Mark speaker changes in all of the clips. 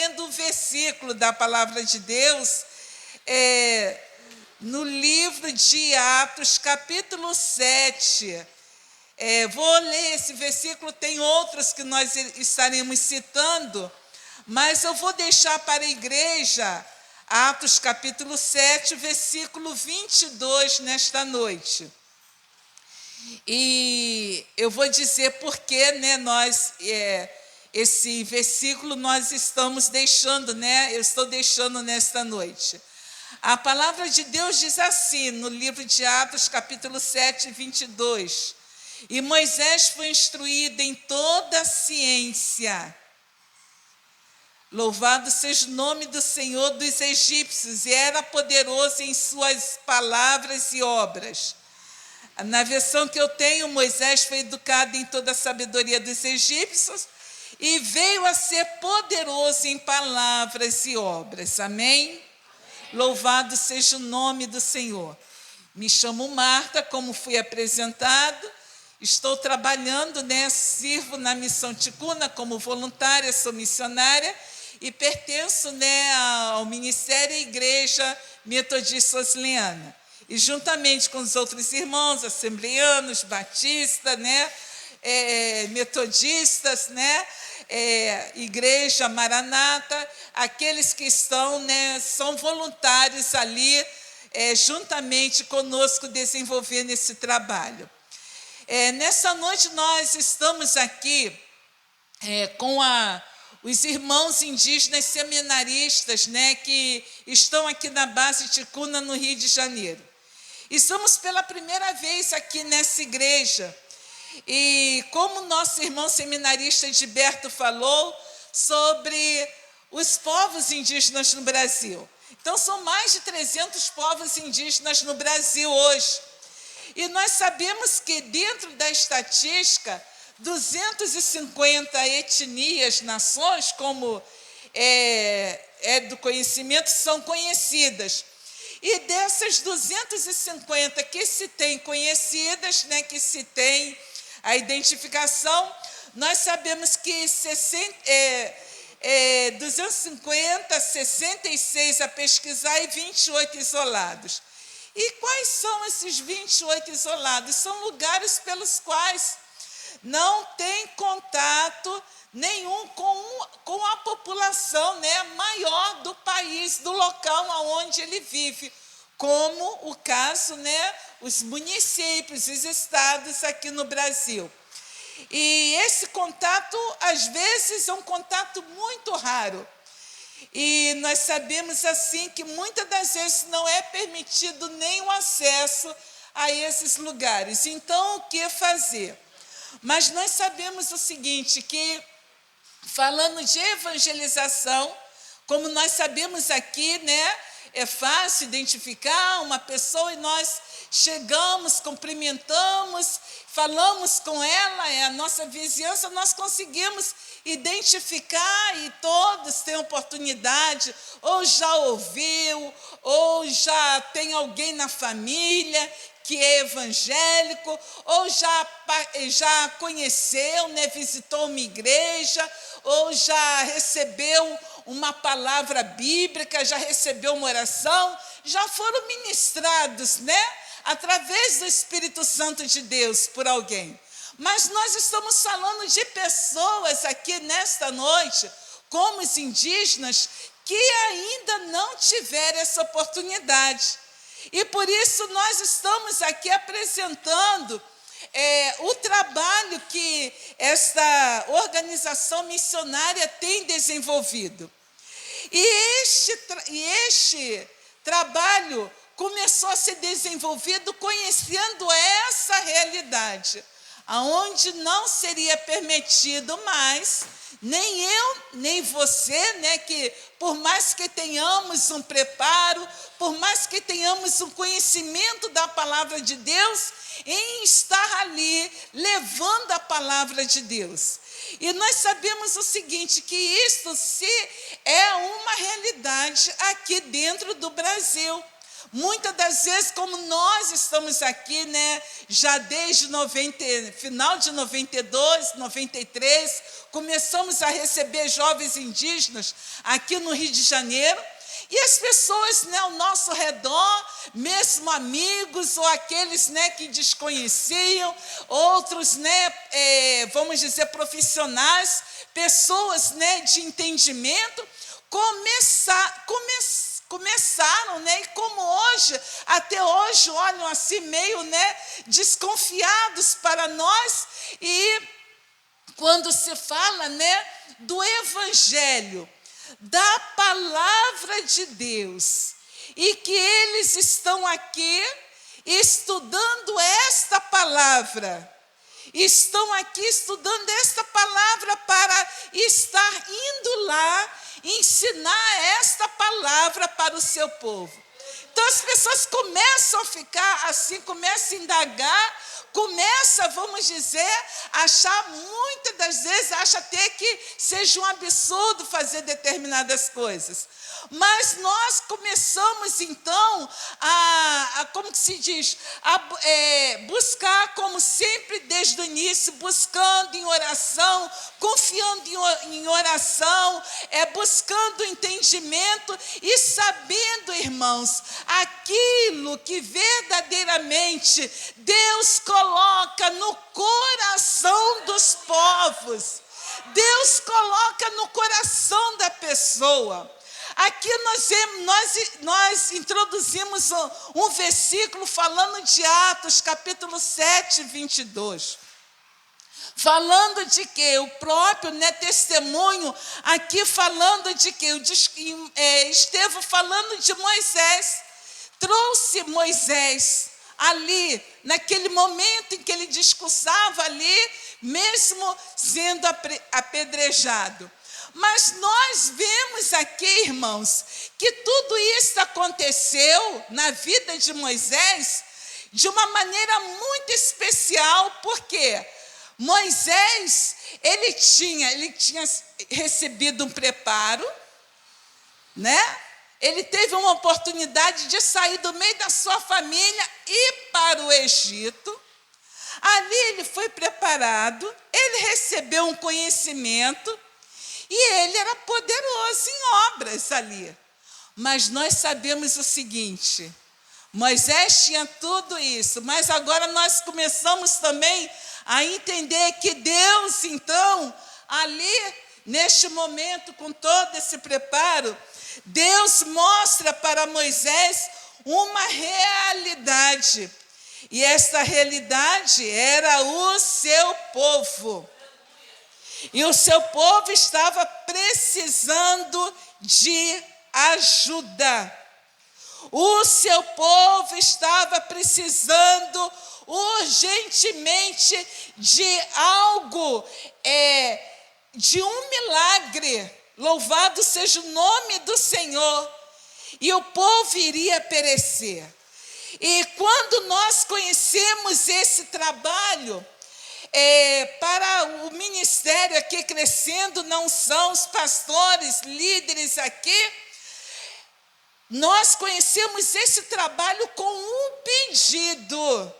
Speaker 1: lendo um versículo da palavra de Deus, no livro de Atos, capítulo 7. Vou ler esse versículo, tem outros que nós estaremos citando, mas eu vou deixar para a igreja Atos, capítulo 7, versículo 22, nesta noite. E eu vou dizer por que, né, esse versículo nós estamos deixando, né, eu estou deixando nesta noite. A palavra de Deus diz assim, no livro de Atos, capítulo 7, 22. E Moisés foi instruído em toda a ciência. Louvado seja o nome do Senhor dos egípcios, e era poderoso em suas palavras e obras. Na versão que eu tenho, Moisés foi educado em toda a sabedoria dos egípcios e veio a ser poderoso em palavras e obras. Amém? Louvado seja o nome do Senhor. Me chamo Marta, como fui apresentado. Estou trabalhando, né? Sirvo na Missão Ticuna como voluntária, sou missionária e pertenço, né, ao Ministério e Igreja Metodista Wesleyana. E juntamente com os outros irmãos, assembleanos, batistas, né, metodistas, né, Igreja Maranata, aqueles que estão, né, são voluntários ali, juntamente conosco, desenvolvendo esse trabalho. Nessa noite nós estamos aqui com os irmãos indígenas seminaristas, né, que estão aqui na base Ticuna, no Rio de Janeiro. Estamos pela primeira vez aqui nessa igreja. E como nosso irmão seminarista Gilberto falou sobre os povos indígenas no Brasil. Então, são mais de 300 povos indígenas no Brasil hoje. E nós sabemos que, dentro da estatística, 250 etnias, nações, como do conhecimento, são conhecidas. E dessas 250 que se tem conhecidas, né, que se tem a identificação, nós sabemos que 250, 66 a pesquisar e 28 isolados. E quais são esses 28 isolados? São lugares pelos quais não tem contato nenhum com a população, né, maior do país, do local onde ele vive, como o caso, né, os municípios, os estados aqui no Brasil. E esse contato, às vezes, é um contato muito raro. E nós sabemos, assim, que muitas das vezes não é permitido nem o acesso a esses lugares. Então, o que fazer? Mas nós sabemos o seguinte, que falando de evangelização, como nós sabemos aqui, né, é fácil identificar uma pessoa e nós chegamos, cumprimentamos, falamos com ela, é a nossa vizinhança, nós conseguimos identificar e todos têm oportunidade, ou já ouviu, ou já tem alguém na família que é evangélico, ou já conheceu, né, visitou uma igreja, ou já recebeu uma palavra bíblica, já recebeu uma oração, já foram ministrados, né, através do Espírito Santo de Deus por alguém. Mas nós estamos falando de pessoas aqui nesta noite, como os indígenas, que ainda não tiveram essa oportunidade. E por isso nós estamos aqui apresentando o trabalho que esta organização missionária tem desenvolvido. E este trabalho começou a ser desenvolvido conhecendo essa realidade, aonde não seria permitido mais, nem eu, nem você, né, que por mais que tenhamos um preparo, por mais que tenhamos um conhecimento da palavra de Deus, em estar ali levando a palavra de Deus. E nós sabemos o seguinte, que isto é uma realidade aqui dentro do Brasil. Muitas das vezes, como nós estamos aqui, né, já desde final de 92, 93, começamos a receber jovens indígenas aqui no Rio de Janeiro, e as pessoas, né, ao nosso redor, mesmo amigos ou aqueles, né, que desconheciam, outros, né, vamos dizer, profissionais, pessoas, né, de entendimento, começaram, né, e como hoje, até hoje, olham assim meio, né, desconfiados para nós, e quando se fala, né, do Evangelho, da palavra de Deus, e que eles estão aqui estudando esta palavra, estão aqui estudando esta palavra para estar indo lá ensinar esta palavra para o seu povo. Então as pessoas começam a ficar assim, começam a indagar, começa, vamos dizer, a achar, muitas das vezes, acha até que seja um absurdo fazer determinadas coisas. Mas nós começamos, então, como que se diz, buscar, como sempre, desde o início, buscando em oração, confiando em oração, buscando entendimento e sabendo, irmãos, aquilo que verdadeiramente Deus coloca no coração dos povos. Deus coloca no coração da pessoa. Aqui nós introduzimos um versículo falando de Atos, capítulo 7, 22. Falando de que o próprio, né, testemunho, aqui falando de que Estevão falando de Moisés, trouxe Moisés ali, naquele momento em que ele discursava ali, mesmo sendo apedrejado. Mas nós vemos aqui, irmãos, que tudo isso aconteceu na vida de Moisés de uma maneira muito especial, porque Moisés, ele tinha recebido um preparo, né? Ele teve uma oportunidade de sair do meio da sua família e ir para o Egito. Ali ele foi preparado, ele recebeu um conhecimento, e ele era poderoso em obras ali. Mas nós sabemos o seguinte, Moisés tinha tudo isso, mas agora nós começamos também a entender que Deus, então, ali, neste momento, com todo esse preparo, Deus mostra para Moisés uma realidade. E essa realidade era o seu povo. E o seu povo estava precisando de ajuda. O seu povo estava precisando urgentemente de algo, de um milagre. Louvado seja o nome do Senhor. E o povo iria perecer. E quando nós conhecemos esse trabalho, para o ministério aqui crescendo, não são os pastores, líderes aqui, nós conhecemos esse trabalho com um pedido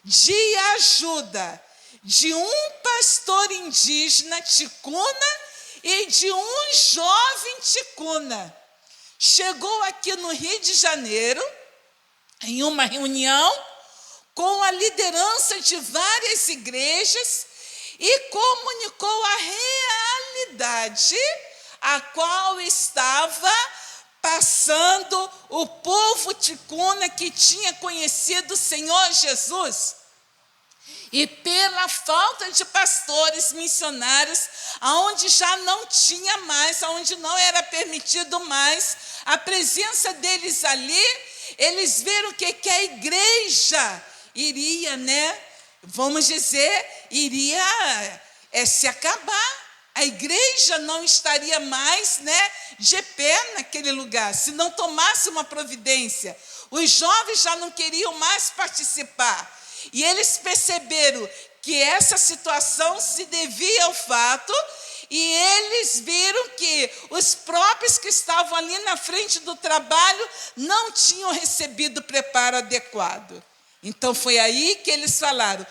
Speaker 1: de ajuda de um pastor indígena ticuna e de um jovem ticuna. Chegou aqui no Rio de Janeiro, em uma reunião, com a liderança de várias igrejas e comunicou a realidade a qual estava passando o povo ticuna que tinha conhecido o Senhor Jesus. E pela falta de pastores missionários, aonde já não tinha mais, aonde não era permitido mais a presença deles ali, eles viram que a igreja iria, né, vamos dizer, iria se acabar. A igreja não estaria mais, né, de pé naquele lugar, se não tomasse uma providência. Os jovens já não queriam mais participar. E eles perceberam que essa situação se devia ao fato e eles viram que os próprios que estavam ali na frente do trabalho não tinham recebido preparo adequado. Então foi aí que eles falaram: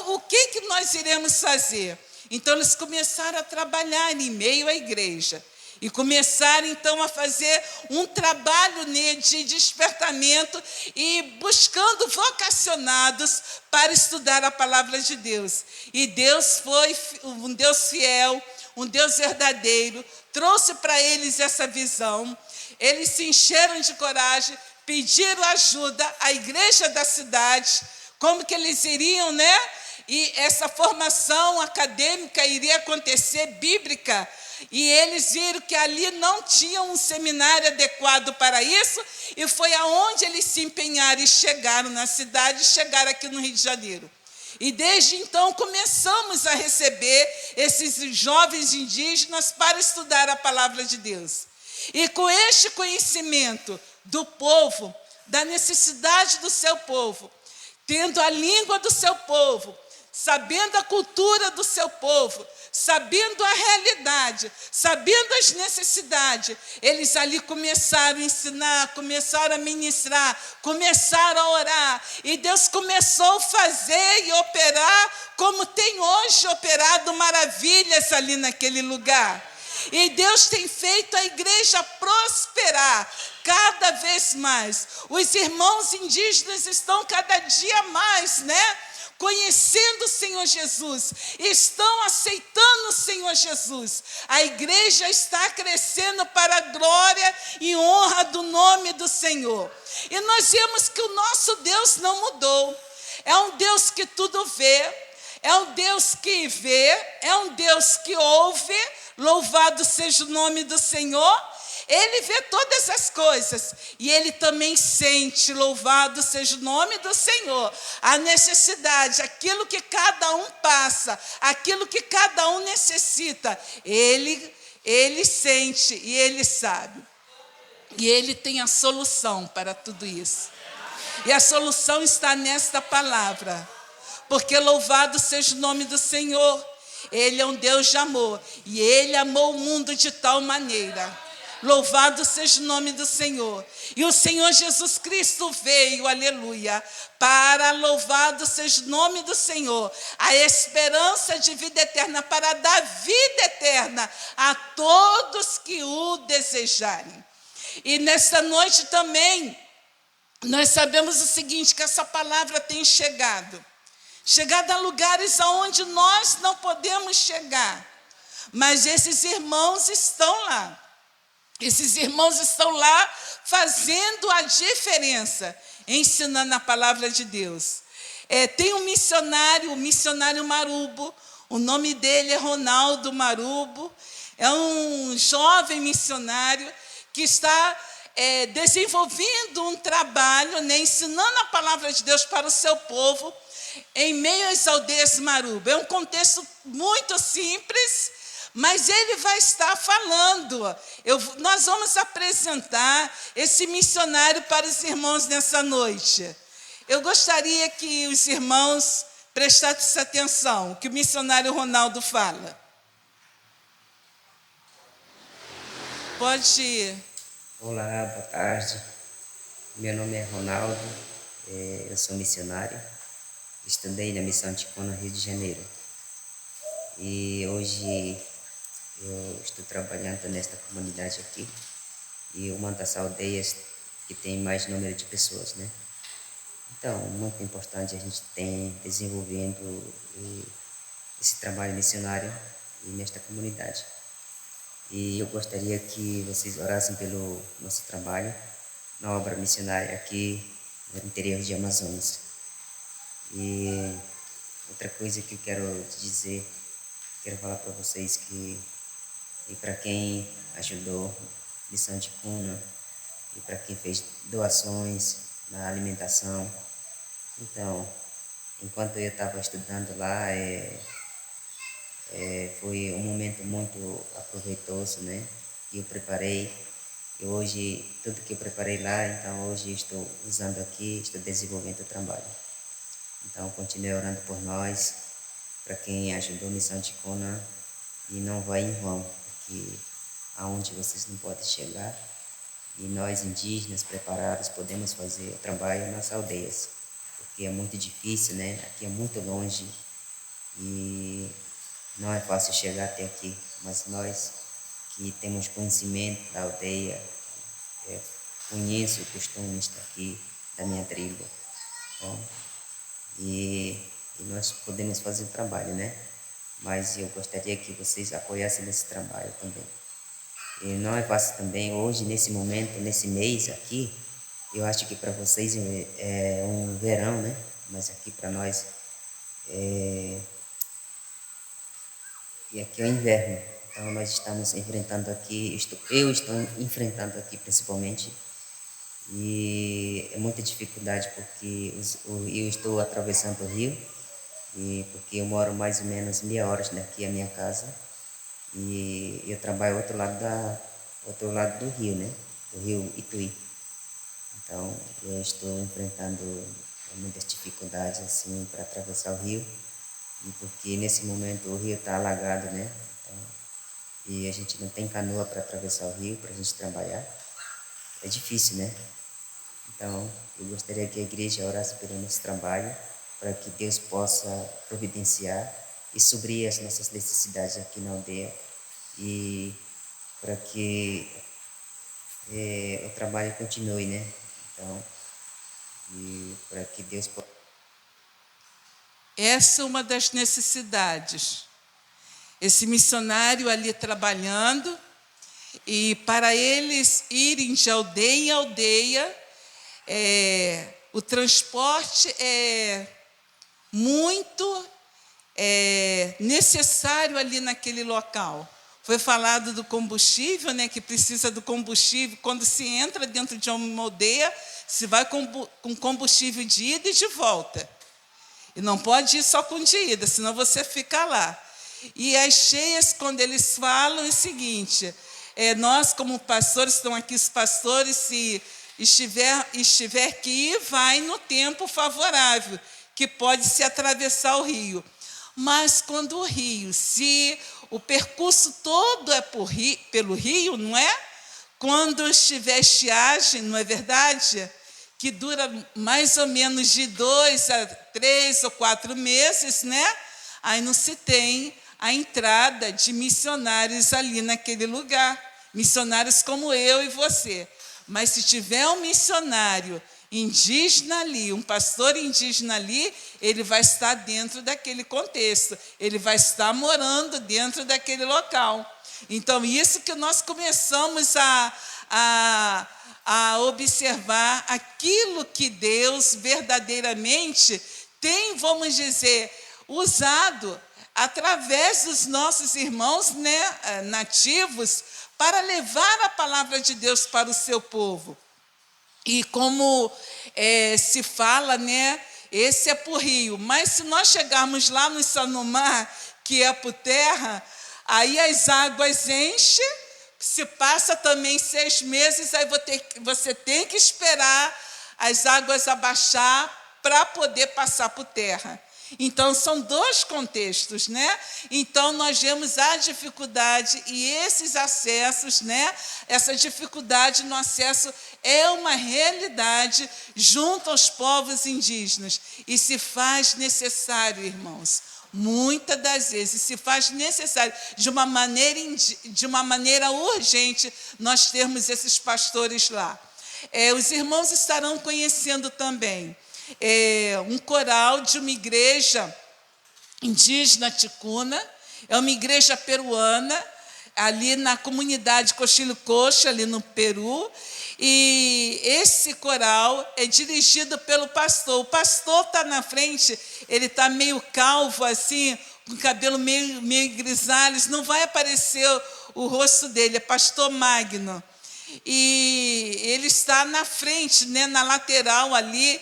Speaker 1: o que nós iremos fazer? Então eles começaram a trabalhar em meio à igreja. E começaram, então, a fazer um trabalho de despertamento e buscando vocacionados para estudar a palavra de Deus. E Deus foi um Deus fiel, um Deus verdadeiro, trouxe para eles essa visão. Eles se encheram de coragem, pediram ajuda à igreja da cidade, como que eles iriam, né? E essa formação acadêmica iria acontecer, bíblica. E eles viram que ali não tinha um seminário adequado para isso, e foi aonde eles se empenharam e chegaram na cidade, chegaram aqui no Rio de Janeiro. E desde então começamos a receber esses jovens indígenas para estudar a palavra de Deus. E com este conhecimento do povo, da necessidade do seu povo, tendo a língua do seu povo, sabendo a cultura do seu povo, sabendo a realidade, sabendo as necessidades, eles ali começaram a ensinar, começaram a ministrar, começaram a orar, e Deus começou a fazer e operar, como tem hoje operado maravilhas ali naquele lugar. E Deus tem feito a igreja prosperar cada vez mais. Os irmãos indígenas estão cada dia mais, né? Conhecendo o Senhor Jesus, estão aceitando o Senhor Jesus. A igreja está crescendo para a glória e honra do nome do Senhor. E nós vemos que o nosso Deus não mudou. É um Deus que tudo vê, é um Deus que vê, é um Deus que ouve. Louvado seja o nome do Senhor. Ele vê todas as coisas e Ele também sente, louvado seja o nome do Senhor, a necessidade, aquilo que cada um passa, aquilo que cada um necessita, Ele sente e Ele sabe. E Ele tem a solução para tudo isso. E a solução está nesta palavra, porque louvado seja o nome do Senhor. Ele é um Deus de amor e Ele amou o mundo de tal maneira. Louvado seja o nome do Senhor. E o Senhor Jesus Cristo veio, aleluia, para, louvado seja o nome do Senhor, a esperança de vida eterna, para dar vida eterna a todos que o desejarem. E nesta noite também, nós sabemos o seguinte, que essa palavra tem chegado a lugares aonde nós não podemos chegar, mas esses irmãos estão lá. Esses irmãos estão lá fazendo a diferença, ensinando a palavra de Deus. Tem um missionário, o missionário Marubo, o nome dele é Ronaldo Marubo, é um jovem missionário que está desenvolvendo um trabalho, né, ensinando a palavra de Deus para o seu povo, em meio às aldeias Marubo. É um contexto muito simples, mas ele vai estar falando. Nós vamos apresentar esse missionário para os irmãos nessa noite. Eu gostaria que os irmãos prestassem atenção, o que o missionário Ronaldo fala. Pode ir.
Speaker 2: Olá, boa tarde. Meu nome é Ronaldo, eu sou missionário. Estudei na Missão Ticuna, Rio de Janeiro. E hoje eu estou trabalhando nesta comunidade aqui, e uma das aldeias que tem mais número de pessoas, né? Então, muito importante a gente tem desenvolvendo esse trabalho missionário nesta comunidade. E eu gostaria que vocês orassem pelo nosso trabalho na obra missionária aqui no interior de Amazonas. E outra coisa que eu quero dizer, quero falar para vocês que, e para quem ajudou Missão Ticuna, e para quem fez doações na alimentação. Então, enquanto eu estava estudando lá, foi um momento muito aproveitoso, né? Que eu preparei. E hoje, tudo que eu preparei lá, então hoje estou usando aqui, estou desenvolvendo o trabalho. Então, continue orando por nós, para quem ajudou a Missão Ticuna, e não vai em vão, porque aonde vocês não podem chegar, e nós indígenas preparados podemos fazer o trabalho nas aldeias, porque é muito difícil, né? Aqui é muito longe e não é fácil chegar até aqui, mas nós que temos conhecimento da aldeia, conheço os costumes daqui, da minha tribo, bom, e nós podemos fazer o trabalho, né? Mas eu gostaria que vocês apoiassem nesse trabalho também. E não é fácil também, hoje, nesse momento, nesse mês aqui, eu acho que para vocês é um verão, né? Mas aqui para nós e aqui é o inverno. Então nós estamos enfrentando aqui, eu estou enfrentando aqui principalmente, e é muita dificuldade porque eu estou atravessando o rio, e porque eu moro mais ou menos meia hora daqui a minha casa, e eu trabalho outro lado do rio, né? Do rio Ituí. Então eu estou enfrentando muitas dificuldades assim para atravessar o rio, e porque nesse momento o rio está alagado, né? Então, e a gente não tem canoa para atravessar o rio para a gente trabalhar. É difícil, né? Então, eu gostaria que a igreja orasse pelo nosso trabalho, para que Deus possa providenciar e suprir as nossas necessidades aqui na aldeia, e para que o trabalho continue, né? Então, e para que Deus possa...
Speaker 1: Essa é uma das necessidades. Esse missionário ali trabalhando, e para eles irem de aldeia em aldeia, o transporte é muito necessário ali naquele local. Foi falado do combustível, né, que precisa do combustível. Quando se entra dentro de uma aldeia, se vai com combustível de ida e de volta. E não pode ir só com de ida, senão você fica lá. E as cheias, quando eles falam, é o seguinte: nós, como pastores, estão aqui os pastores, se estiver que ir, vai no tempo favorável, que pode se atravessar o rio. Mas quando o rio, se o percurso todo é pelo rio, não é? Quando estiver estiagem, não é verdade? Que dura mais ou menos de 2 a 3 ou 4 meses, né? Aí não se tem a entrada de missionários ali naquele lugar. Missionários como eu e você. Mas se tiver um missionário indígena ali, um pastor indígena ali, ele vai estar dentro daquele contexto, ele vai estar morando dentro daquele local. Então, isso que nós começamos a observar, aquilo que Deus verdadeiramente tem, vamos dizer, usado através dos nossos irmãos, né, nativos, para levar a palavra de Deus para o seu povo. E como se fala, né, esse é por rio, mas se nós chegarmos lá no Sanumá, que é por terra, aí as águas enchem, se passa também 6 meses, aí você tem que esperar as águas abaixar para poder passar por terra. Então, são 2 contextos, né? Então, nós vemos a dificuldade e esses acessos, né? Essa dificuldade no acesso é uma realidade junto aos povos indígenas. E se faz necessário, irmãos, muitas das vezes se faz necessário, de uma maneira urgente, nós termos esses pastores lá. Os irmãos estarão conhecendo também um coral de uma igreja indígena ticuna, é uma igreja peruana, ali na comunidade Cochilucocha, ali no Peru, e esse coral é dirigido pelo pastor. O pastor está na frente, ele está meio calvo assim, com cabelo meio grisalhos, não vai aparecer o rosto dele, é pastor Magno. E ele está na frente, né, na lateral ali,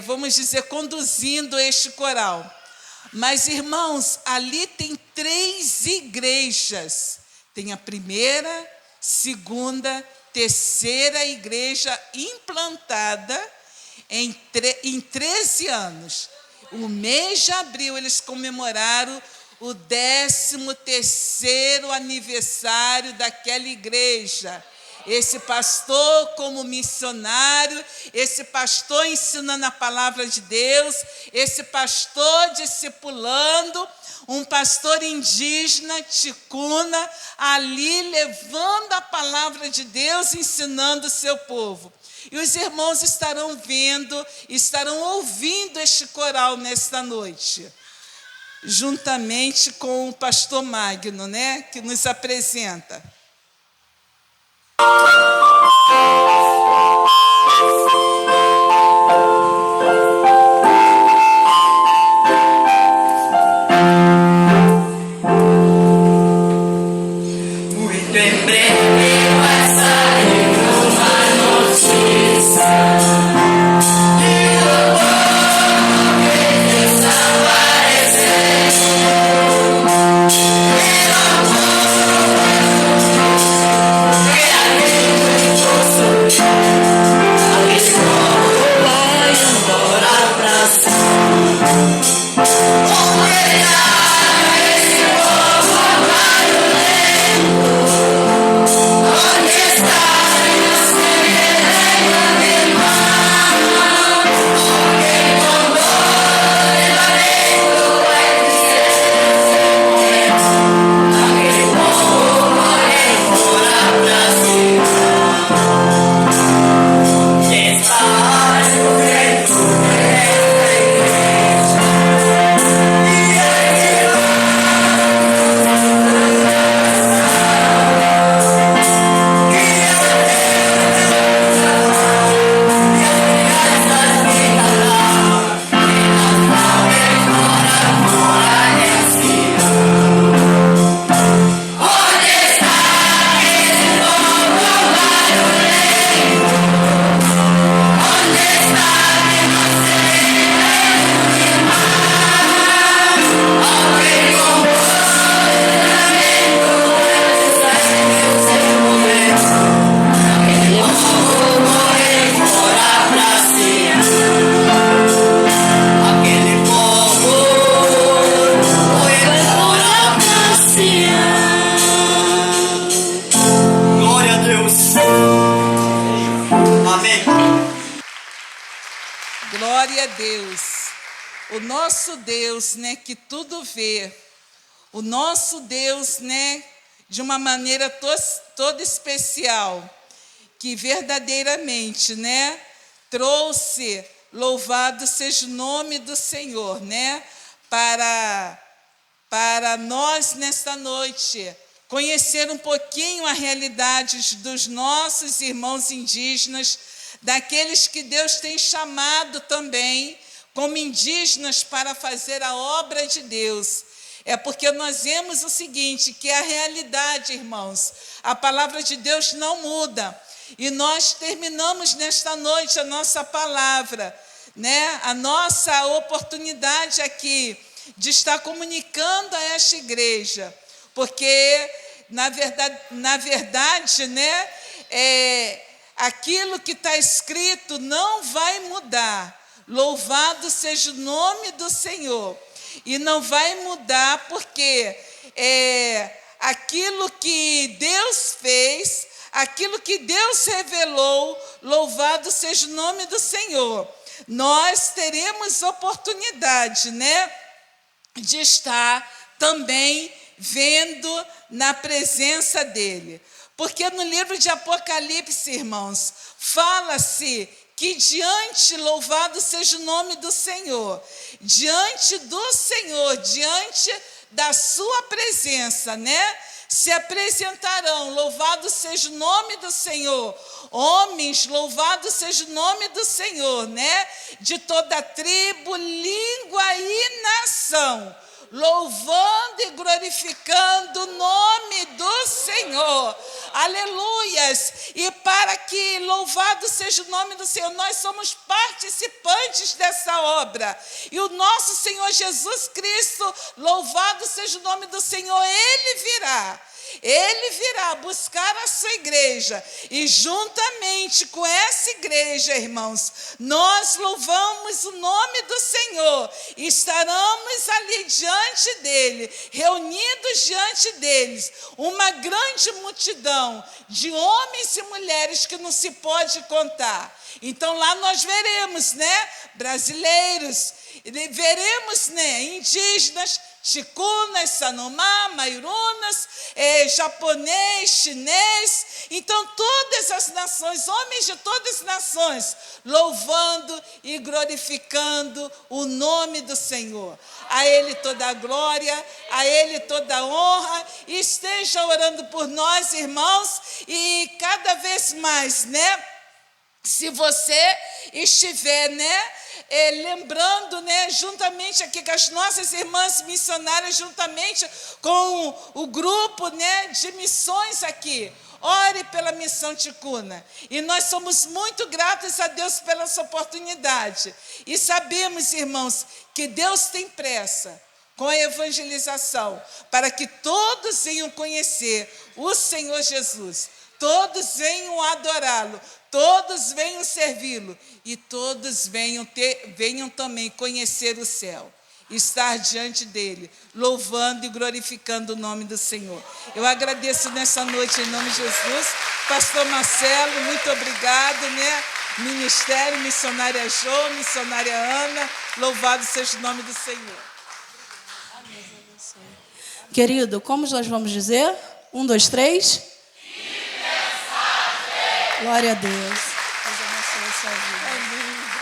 Speaker 1: vamos dizer, conduzindo este coral. Mas, irmãos, ali tem 3 igrejas. Tem a primeira, segunda, terceira igreja implantada em 13 anos. O mês de abril, eles comemoraram o 13º aniversário daquela igreja. Esse pastor como missionário, esse pastor ensinando a palavra de Deus, esse pastor discipulando, um pastor indígena, ticuna, ali levando a palavra de Deus, ensinando o seu povo. E os irmãos estarão vendo, estarão ouvindo este coral nesta noite, juntamente com o pastor Magno, né, que nos apresenta. Glória a Deus. O nosso Deus, né, que tudo vê. O nosso Deus, né, de uma maneira toda especial, que verdadeiramente, né, trouxe, louvado seja o nome do Senhor, né, para nós nesta noite conhecer um pouquinho a realidade dos nossos irmãos indígenas, daqueles que Deus tem chamado também como indígenas para fazer a obra de Deus. É porque nós vemos o seguinte, que é a realidade, irmãos, a palavra de Deus não muda. E nós terminamos nesta noite a nossa palavra, né? A nossa oportunidade aqui de estar comunicando a esta igreja, porque, na verdade, né, aquilo que está escrito não vai mudar. Louvado seja o nome do Senhor. E não vai mudar porque aquilo que Deus fez, aquilo que Deus revelou, louvado seja o nome do Senhor. Nós teremos oportunidade, né, de estar também vendo na presença dele. Porque no livro de Apocalipse, irmãos, fala-se que diante, louvado seja o nome do Senhor, diante do Senhor, diante da sua presença, né? Se apresentarão, louvado seja o nome do Senhor, homens, louvado seja o nome do Senhor, né? De toda tribo, língua e nação, louvando e glorificando o nome do Senhor. Aleluias! E para que louvado seja o nome do Senhor, nós somos participantes dessa obra. E o nosso Senhor Jesus Cristo, louvado seja o nome do Senhor, Ele virá. Ele virá buscar a sua igreja e juntamente com essa igreja, irmãos, nós louvamos o nome do Senhor e estaremos ali diante dele, reunidos diante deles, uma grande multidão de homens e mulheres que não se pode contar. Então lá nós veremos, né, brasileiros, veremos, né, indígenas, ticunas, sanomá, mairunas, japonês, chinês. Então todas as nações, homens de todas as nações, louvando e glorificando o nome do Senhor. A Ele toda a glória, a Ele toda a honra. E esteja orando por nós, irmãos, e cada vez mais, né, se você estiver, né, lembrando, né, juntamente aqui com as nossas irmãs missionárias, juntamente com o grupo, né, de missões aqui, ore pela missão Ticuna. E nós somos muito gratos a Deus pela essa oportunidade. E sabemos, irmãos, que Deus tem pressa com a evangelização, para que todos venham conhecer o Senhor Jesus, todos venham adorá-lo, todos venham servi-lo e todos venham também conhecer o céu, estar diante dele, louvando e glorificando o nome do Senhor. Eu agradeço nessa noite em nome de Jesus. Pastor Marcelo, muito obrigado, né? Ministério, missionária Jô, missionária Ana, louvado seja o nome do Senhor.
Speaker 3: Querido, como nós vamos dizer? 1, 2, 3. Glória a Deus. Deus abençoe a sua vida. Amém.